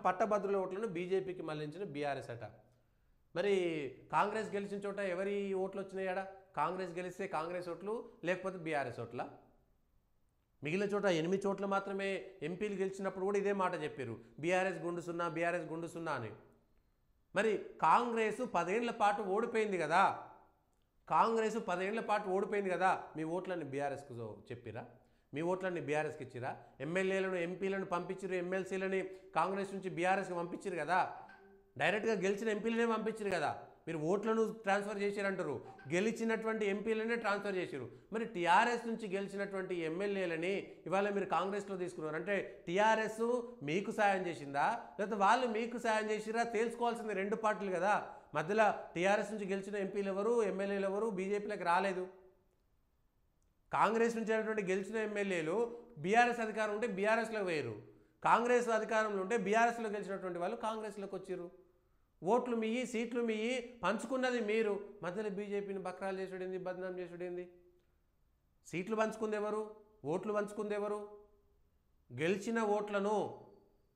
పట్టభద్రుల ఓట్లను బీజేపీకి మళ్లించిన బీఆర్ఎస్ అట. మరి కాంగ్రెస్ గెలిచిన చోట ఎవరి ఓట్లు వచ్చినాయడా? కాంగ్రెస్ గెలిస్తే కాంగ్రెస్ ఓట్లు, లేకపోతే బీఆర్ఎస్ ఓట్ల. మిగిలిన చోట 8 చోట్ల మాత్రమే ఎంపీలు గెలిచినప్పుడు కూడా ఇదే మాట చెప్పారు, బీఆర్ఎస్ గుండు సున్నా, బీఆర్ఎస్ గుండు సున్నా అని. మరి కాంగ్రెస్ 10 ఏళ్ల పాటు ఓడిపోయింది కదా, కాంగ్రెస్ 10 ఏళ్ల పాటు ఓడిపోయింది కదా, మీ ఓట్లన్నీ బీఆర్ఎస్కు చెప్పిరా? మీ ఓట్లన్నీ బీఆర్ఎస్కి ఇచ్చిరా? ఎమ్మెల్యేలను ఎంపీలను పంపించారు, ఎమ్మెల్సీలని కాంగ్రెస్ నుంచి బీఆర్ఎస్కి పంపించారు కదా, డైరెక్ట్గా గెలిచిన ఎంపీలనే పంపించారు కదా. మీరు ఓట్లను ట్రాన్స్ఫర్ చేశారంటారు, గెలిచినటువంటి ఎంపీలనే ట్రాన్స్ఫర్ చేశారు. మరి టీఆర్ఎస్ నుంచి గెలిచినటువంటి ఎమ్మెల్యేలని ఇవాళ మీరు కాంగ్రెస్లో తీసుకున్నారు అంటే టీఆర్ఎస్ మీకు సాయం చేసిందా, లేకపోతే వాళ్ళు మీకు సాయం చేసిరా? తేల్చుకోవాల్సింది 2 పార్టీలు కదా. మధ్యలో టీఆర్ఎస్ నుంచి గెలిచిన ఎంపీలు ఎవరు, ఎమ్మెల్యేలు ఎవరు బీజేపీలోకి రాలేదు. కాంగ్రెస్ నుంచి గెలిచిన ఎమ్మెల్యేలు బీఆర్ఎస్ అధికారం ఉంటే బీఆర్ఎస్లో వేయరు, కాంగ్రెస్ అధికారంలో ఉంటే బీఆర్ఎస్లో గెలిచినటువంటి వాళ్ళు కాంగ్రెస్లోకి వచ్చారు. ఓట్లు మీయి, సీట్లు మీయి, పంచుకున్నది మీరు. మధ్యలో బీజేపీని బక్రాలు చేసుడేంది, బదనాం చేసుడేంది? సీట్లు పంచుకుంది ఎవరు, ఓట్లు పంచుకుంది ఎవరు? గెలిచిన ఓట్లను,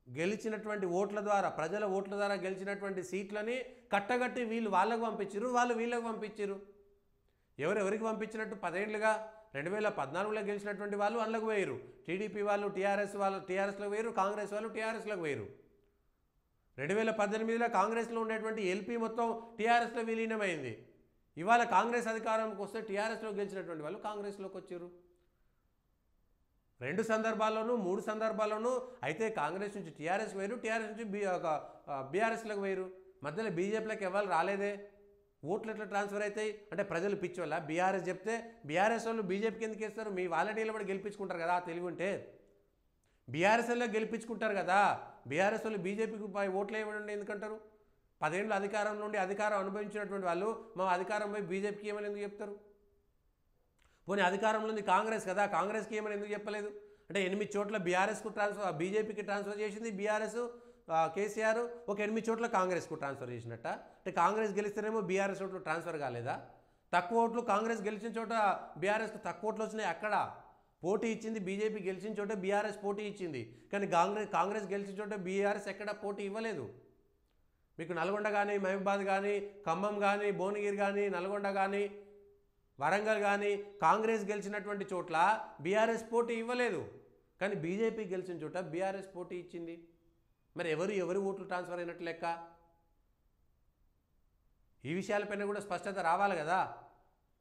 గెలిచినటువంటి ఓట్ల ద్వారా, ప్రజల ఓట్ల ద్వారా గెలిచినటువంటి సీట్లని కట్టగట్టి వీళ్ళు వాళ్ళకు పంపించారు, వాళ్ళు వీళ్ళకు పంపించారు. ఎవరెవరికి పంపించినట్టు? 10 ఏళ్లుగా 2014లో గెలిచినటువంటి వాళ్ళు అందులోకి వేయరు, టీడీపీ వాళ్ళు టీఆర్ఎస్ వాళ్ళు టీఆర్ఎస్లోకి వేయరు, కాంగ్రెస్ వాళ్ళు టీఆర్ఎస్లోకి వేయరు. 2018లో కాంగ్రెస్లో ఉండేటువంటి ఎల్పీ మొత్తం టీఆర్ఎస్లో విలీనమైంది. ఇవాళ కాంగ్రెస్ అధికారంకి వస్తే టీఆర్ఎస్లో గెలిచినటువంటి వాళ్ళు కాంగ్రెస్లోకి వచ్చారు. 2 సందర్భాల్లోనూ 3 సందర్భాల్లోనూ అయితే కాంగ్రెస్ నుంచి టీఆర్ఎస్ వేరు, టీఆర్ఎస్ నుంచి బీఆర్ఎస్లోకి వేరు. మధ్యలో బీజేపీలోకి ఎవరు రాలేదే. ఓట్లు ఎట్లా ట్రాన్స్ఫర్ అవుతాయి అంటే ప్రజలు పిచ్చి వల్ల బీఆర్ఎస్ చెప్తే బీఆర్ఎస్ వాళ్ళు బీజేపీకి ఎందుకు వేస్తారు? మీ వాలంటీర్లు కూడా గెలిపించుకుంటారు కదా, తెలివి ఉంటే బీఆర్ఎస్ వాళ్ళు గెలిపించుకుంటారు కదా. బీఆర్ఎస్ వాళ్ళు బీజేపీకి ఓట్లు వేయమండి ఎందుకంటారు? 10 ఏళ్ళు అధికారం నుండి అధికారం అనుభవించినటువంటి వాళ్ళు మా అధికారం పోయి బీజేపీకి ఏమని ఎందుకు చెప్తారు? పోనీ అధికారంలో ఉంది కాంగ్రెస్ కదా, కాంగ్రెస్కి ఏమని ఎందుకు చెప్పలేదు? అంటే 8 చోట్ల బీఆర్ఎస్కు ట్రాన్స్ఫర్, బీజేపీకి ట్రాన్స్ఫర్ చేసింది బీఆర్ఎస్ కేసీఆర్, ఒక 8 చోట్ల కాంగ్రెస్కు ట్రాన్స్ఫర్ చేసినట్ట. అంటే కాంగ్రెస్ గెలిస్తేనేమో బీఆర్ఎస్ ఓట్లు ట్రాన్స్ఫర్ కాలేదా? తక్కువ ఓట్లు కాంగ్రెస్ గెలిచిన చోట బీఆర్ఎస్కు తక్కువ ఓట్లు వచ్చినాయి. అక్కడ పోటీ ఇచ్చింది బీజేపీ, గెలిచిన చోట బీఆర్ఎస్ పోటీ ఇచ్చింది. కానీ కాంగ్రెస్ గెలిచిన చోట బీఆర్ఎస్ ఎక్కడ పోటీ ఇవ్వలేదు. మీకు నల్గొండ కానీ, మహబూబాద్ కానీ, ఖమ్మం కానీ, భువనగిరి కానీ, నల్గొండ కానీ, వరంగల్ కానీ కాంగ్రెస్ గెలిచినటువంటి చోట్ల బీఆర్ఎస్ పోటీ ఇవ్వలేదు. కానీ బీజేపీ గెలిచిన చోట బీఆర్ఎస్ పోటీ ఇచ్చింది. మరి ఎవరి ఓట్లు ట్రాన్స్ఫర్ అయినట్లు లెక్క? ఈ విషయాలపైన కూడా స్పష్టత రావాలి కదా.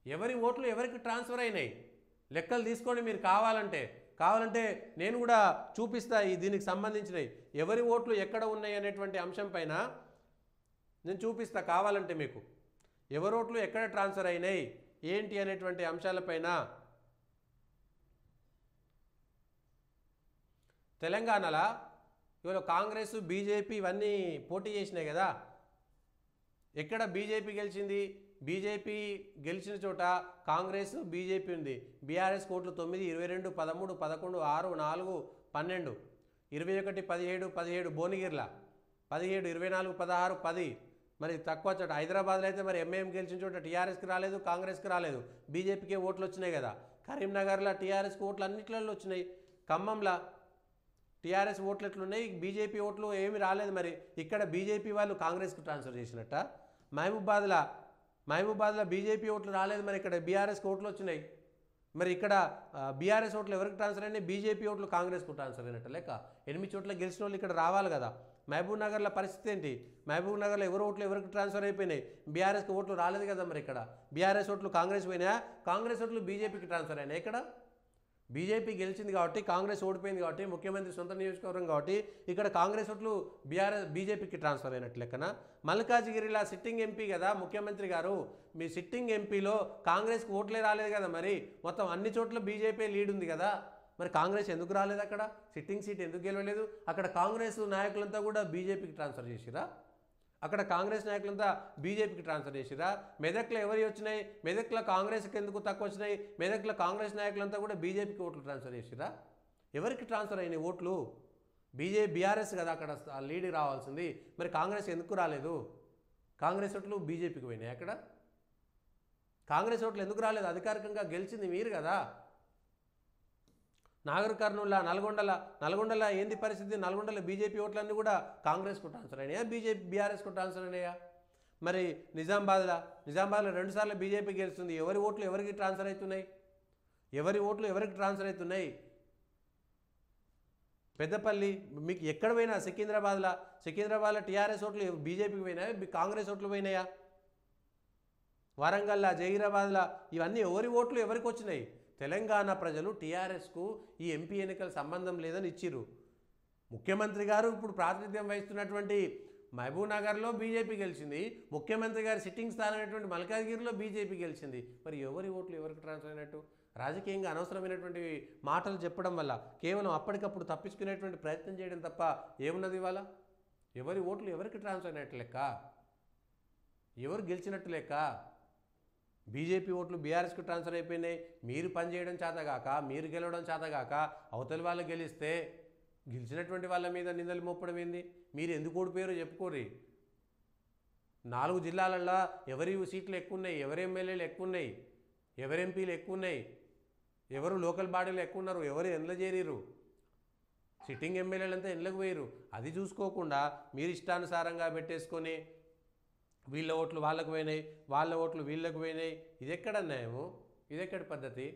ఎవరి ఓట్లు ఎవరికి ట్రాన్స్ఫర్ అయినాయి లెక్కలు తీసుకోండి మీరు. కావాలంటే నేను కూడా చూపిస్తా దీనికి సంబంధించినవి, ఎవరి ఓట్లు ఎక్కడ ఉన్నాయి అనేటువంటి అంశం పైన నేను చూపిస్తా కావాలంటే మీకు. ఎవరి ఓట్లు ఎక్కడ ట్రాన్స్ఫర్ అయినాయి ఏంటి అనేటువంటి అంశాలపైన తెలంగాణలో ఇవాళ కాంగ్రెస్ బీజేపీ ఇవన్నీ పోటీ చేసినాయి కదా. ఎక్కడ బీజేపీ గెలిచింది? బీజేపీ గెలిచిన చోట కాంగ్రెస్ బీజేపీ ఉంది. బీఆర్ఎస్ ఓట్లు 9, 22, 13, 11, 6, 4, 12, 21, 17, 17 భువనగిరిలా 17, 24, 16, 10. మరి తక్కువ చోట హైదరాబాద్లో అయితే మరి ఎంఐఎం గెలిచిన చోట టీఆర్ఎస్కి రాలేదు, కాంగ్రెస్కి రాలేదు, బీజేపీకే ఓట్లు వచ్చినాయి కదా. కరీంనగర్లో టీఆర్ఎస్కి ఓట్లు అన్నిట్లలో వచ్చినాయి. ఖమ్మంలో టీఆర్ఎస్ ఓట్లు ఎట్లున్నాయి, బీజేపీ ఓట్లు ఏమి రాలేదు. మరి ఇక్కడ బీజేపీ వాళ్ళు కాంగ్రెస్కు ట్రాన్స్ఫర్ చేసినట్ట. మహబూబాద్లో బీజేపీ ఓట్లు రాలేదు, మరి ఇక్కడ బీఆర్ఎస్కి ఓట్లు వచ్చినాయి. మరి ఇక్కడ బీఆర్ఎస్ ఓట్లు ఎవరికి ట్రాన్స్ఫర్ అయినాయి? బీజేపీ ఓట్లు కాంగ్రెస్కు ట్రాన్స్ఫర్ అయినట్టు లెక్క. 8 చోట్ల గెలిచిన వాళ్ళు ఇక్కడ రావాలి కదా. మహబూబ్ నగర్లో పరిస్థితి ఏంటి? మహబూబ్ నగర్లో ఎవరి ఓట్లు ఎవరికి ట్రాన్స్ఫర్ అయిపోయినాయి? బీఆర్ఎస్కి ఓట్లు రాలేదు కదా. మరి ఇక్కడ బీఆర్ఎస్ ఓట్లు కాంగ్రెస్ పోయినాయా, కాంగ్రెస్ ఓట్లు బీజేపీకి ట్రాన్స్ఫర్ అయినాయి? ఇక్కడ బీజేపీ గెలిచింది కాబట్టి, కాంగ్రెస్ ఓడిపోయింది కాబట్టి, ముఖ్యమంత్రి సొంత నియోజకవర్గం కాబట్టి ఇక్కడ కాంగ్రెస్ ఓట్లు బీజేపీకి ట్రాన్స్ఫర్ అయినట్లు లెక్కన. మల్కాజిగిరిలో సిట్టింగ్ ఎంపీ కదా ముఖ్యమంత్రి గారు, మీ సిట్టింగ్ ఎంపీలో కాంగ్రెస్కి ఓట్లే రాలేదు కదా. మరి మొత్తం అన్ని చోట్ల బీజేపీ లీడ్ ఉంది కదా. మరి కాంగ్రెస్ ఎందుకు రాలేదు? అక్కడ సిట్టింగ్ సీట్ ఎందుకు గెలవలేదు? అక్కడ కాంగ్రెస్ నాయకులంతా కూడా బీజేపీకి ట్రాన్స్ఫర్ చేసిరా? అక్కడ కాంగ్రెస్ నాయకులంతా బీజేపీకి ట్రాన్స్ఫర్ చేసిరా? మెదక్లో ఎవరి వచ్చినాయి? మెదక్లో కాంగ్రెస్కి ఎందుకు తక్కువ వచ్చినాయి? మెదక్లో కాంగ్రెస్ నాయకులంతా కూడా బీజేపీకి ఓట్లు ట్రాన్స్ఫర్ చేసిరా? ఎవరికి ట్రాన్స్ఫర్ అయినాయి ఓట్లు? బీఆర్ఎస్ కదా అక్కడ లీడ్ రావాల్సింది. మరి కాంగ్రెస్ ఎందుకు రాలేదు? కాంగ్రెస్ ఓట్లు బీజేపీకి పోయినాయి. అక్కడ కాంగ్రెస్ ఓట్లు ఎందుకు రాలేదు? అధికారికంగా గెలిచింది మీరు కదా. నాగర్ కర్నూలు నల్గొండల ఏంది పరిస్థితి? నల్గొండల బీజేపీ ఓట్లన్నీ కూడా కాంగ్రెస్కు ట్రాన్స్ఫర్ అయినాయా, బీఆర్ఎస్కు ట్రాన్స్ఫర్ అయినాయా? మరి నిజామాబాద్లో 2 సార్లు బీజేపీ గెలుస్తుంది. ఎవరి ఓట్లు ఎవరికి ట్రాన్స్ఫర్ అవుతున్నాయి? పెద్దపల్లి మీకు ఎక్కడ పోయినా సికింద్రాబాద్లో టీఆర్ఎస్ ఓట్లు బీజేపీకి పోయినాయా, కాంగ్రెస్ ఓట్లు పోయినాయా? వరంగల్లా, జహీరాబాద్లా ఇవన్నీ ఎవరి ఓట్లు ఎవరికి వచ్చినాయి? తెలంగాణ ప్రజలు టీఆర్ఎస్కు ఈ ఎంపీ ఎన్నికల సంబంధం లేదని ఇచ్చిర్రు. ముఖ్యమంత్రి గారు ఇప్పుడు ప్రాతినిధ్యం వహిస్తున్నటువంటి మహబూబ్ నగర్లో బీజేపీ గెలిచింది. ముఖ్యమంత్రి గారి సిట్టింగ్ స్థానమైనటువంటి మల్కాజ్గిరిలో బీజేపీ గెలిచింది. మరి ఎవరి ఓట్లు ఎవరికి ట్రాన్స్ఫర్ అయినట్టు? రాజకీయంగా అనవసరమైనటువంటి మాటలు చెప్పడం వల్ల కేవలం అప్పటికప్పుడు తప్పించుకునేటువంటి ప్రయత్నం చేయడం తప్ప ఏమున్నది ఇవాళ? ఎవరి ఓట్లు ఎవరికి ట్రాన్స్ఫర్ అయినట్టు లెక్క? ఎవరు గెలిచినట్టు లెక్క? బీజేపీ ఓట్లు బీఆర్ఎస్కి ట్రాన్స్ఫర్ అయిపోయినాయి. మీరు పనిచేయడం చేతగాక, మీరు గెలవడం చేతగాక అవతలి వాళ్ళు గెలిస్తే గెలిచినటువంటి వాళ్ళ మీద నిందలు మోపడం ఏంది? మీరు ఎందుకు ఓడిపోయారో చెప్పుకోరి. 4 జిల్లాలల్లో ఎవరి సీట్లు ఎక్కువ ఉన్నాయి, ఎవరి ఎమ్మెల్యేలు ఎక్కువ ఉన్నాయి, ఎవరి ఎంపీలు ఎక్కువ ఉన్నాయి, ఎవరు లోకల్ బాడీలు ఎక్కువ ఉన్నారు, ఎవరు ఎండ్ల చేరిరు, సిట్టింగ్ ఎమ్మెల్యేలంతా ఎండ్లకు పోయిరు. అది చూసుకోకుండా మీరు ఇష్టానుసారంగా పెట్టేసుకొని వీళ్ళ ఓట్లు వాళ్ళకు పోయినాయి, వాళ్ళ ఓట్లు వీళ్ళకు పోయినాయి. ఇది ఎక్కడ న్యాయము? ఇది ఎక్కడి పద్ధతి?